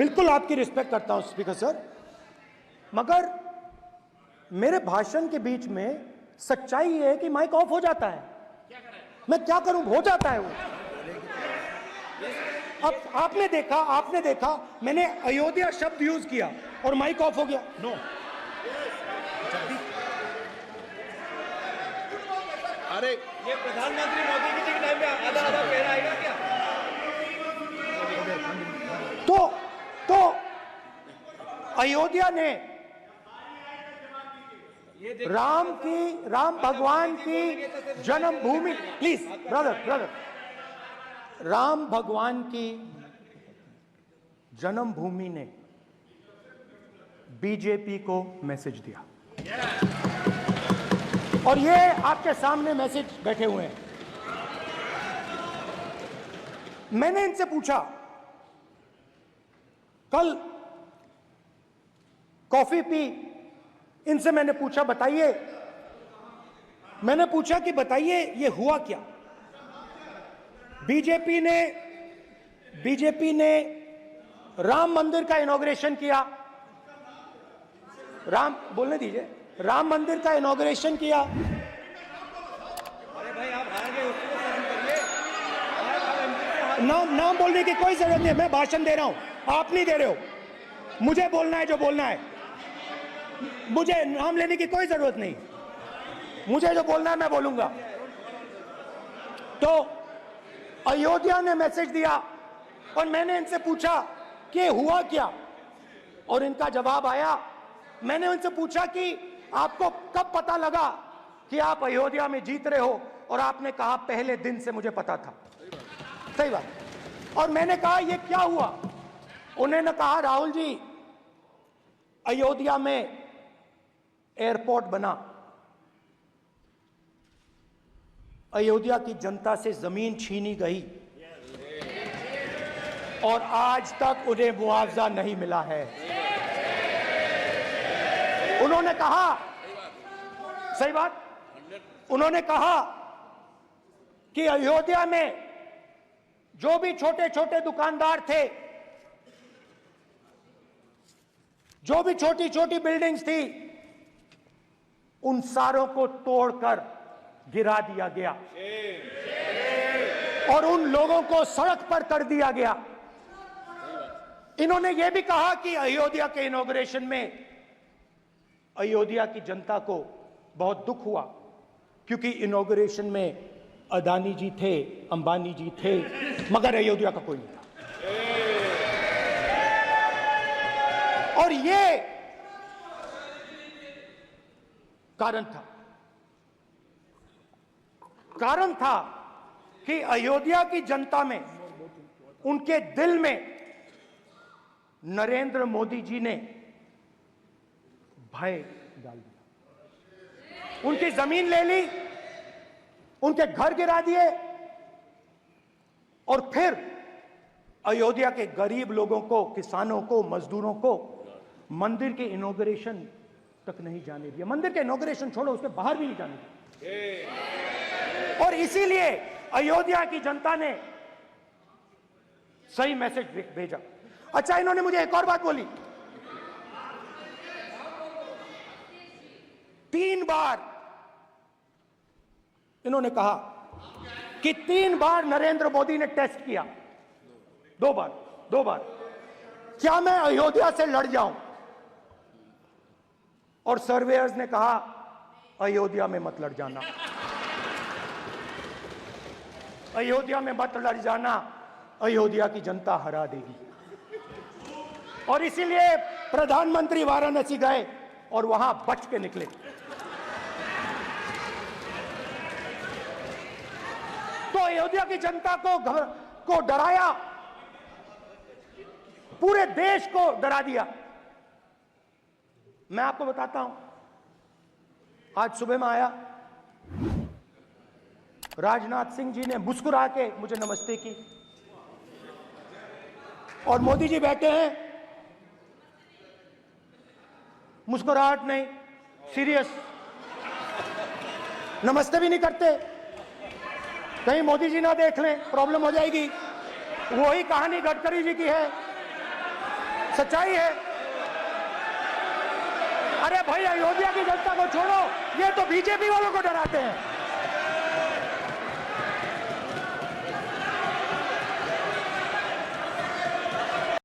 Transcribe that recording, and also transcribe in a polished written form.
बिल्कुल आपकी रिस्पेक्ट करता हूं स्पीकर सर, मगर मेरे भाषण के बीच में सच्चाई ये है कि माइक ऑफ हो जाता है। मैं क्या करूं, हो जाता है वो। अब आपने देखा मैंने अयोध्या शब्द यूज किया और माइक ऑफ हो गया। नो, अरे ये प्रधानमंत्री मोदी जी के टाइम में आधा आधा पैरा आएगा क्या? तो अयोध्या ने राम भगवान की जन्मभूमि, प्लीज ब्रदर, राम भगवान की जन्मभूमि ने बीजेपी को मैसेज दिया, और ये आपके सामने मैसेज बैठे हुए हैं। मैंने इनसे पूछा, कल कॉफी पी, इनसे मैंने पूछा कि बताइए ये हुआ क्या। बीजेपी ने राम मंदिर का इनॉग्रेशन किया, बोलने दीजिए, राम मंदिर का इनॉग्रेशन किया। अरे भाई आप हार गए, उसको शर्म करिए। नाम बोलने की कोई जरूरत नहीं, मैं भाषण दे रहा हूं, आप नहीं दे रहे हो। मुझे बोलना है जो बोलना है, मुझे नाम लेने की कोई जरूरत नहीं, मुझे जो बोलना है मैं बोलूंगा। तो अयोध्या ने मैसेज दिया और मैंने इनसे पूछा कि हुआ क्या, और इनका जवाब आया। मैंने उनसे पूछा कि आपको कब पता लगा कि आप अयोध्या में जीत रहे हो, और आपने कहा पहले दिन से मुझे पता था। सही बात। और मैंने कहा ये क्या हुआ, उन्होंने कहा राहुल जी अयोध्या में एयरपोर्ट बना, अयोध्या की जनता से जमीन छीनी गई और आज तक उन्हें मुआवजा नहीं मिला है। उन्होंने कहा, सही बात, उन्होंने कहा कि अयोध्या में जो भी छोटे छोटे दुकानदार थे, जो भी छोटी छोटी बिल्डिंग्स थी, उन सारों को तोड़कर गिरा दिया गया और उन लोगों को सड़क पर कर दिया गया। इन्होंने यह भी कहा कि अयोध्या के इनॉग्रेशन में अयोध्या की जनता को बहुत दुख हुआ, क्योंकि इनॉग्रेशन में अदानी जी थे, अंबानी जी थे, मगर अयोध्या का कोई नहीं था। और ये कारण था कि अयोध्या की जनता में, उनके दिल में नरेंद्र मोदी जी ने भय डाल दिया। उनकी जमीन ले ली, उनके घर गिरा दिए, और फिर अयोध्या के गरीब लोगों को, किसानों को, मजदूरों को मंदिर के इनॉग्रेशन तक नहीं जाने दिया। मंदिर के इनॉग्रेशन छोड़ो, उसके बाहर भी नहीं जाने दिया। और इसीलिए अयोध्या की जनता ने सही मैसेज भेजा। अच्छा, इन्होंने मुझे एक और बात बोली, 3 बार इन्होंने कहा कि 3 बार नरेंद्र मोदी ने टेस्ट किया, 2 बार क्या मैं अयोध्या से लड़ जाऊं, और सर्वेयर्स ने कहा अयोध्या में मत लड़ जाना, अयोध्या में मत लड़ जाना, अयोध्या की जनता हरा देगी। और इसीलिए प्रधानमंत्री वाराणसी गए और वहां बच के निकले। तो अयोध्या की जनता को डराया, पूरे देश को डरा दिया। मैं आपको बताता हूं, आज सुबह में आया, राजनाथ सिंह जी ने मुस्कुरा के मुझे नमस्ते की, और मोदी जी बैठे हैं, मुस्कुराहट नहीं, सीरियस, नमस्ते भी नहीं करते, कहीं मोदी जी ना देख लें, प्रॉब्लम हो जाएगी। वही कहानी गडकरी जी की है, सच्चाई है। अरे भाई अयोध्या की जनता को छोड़ो, ये तो बीजेपी वालों को डराते हैं।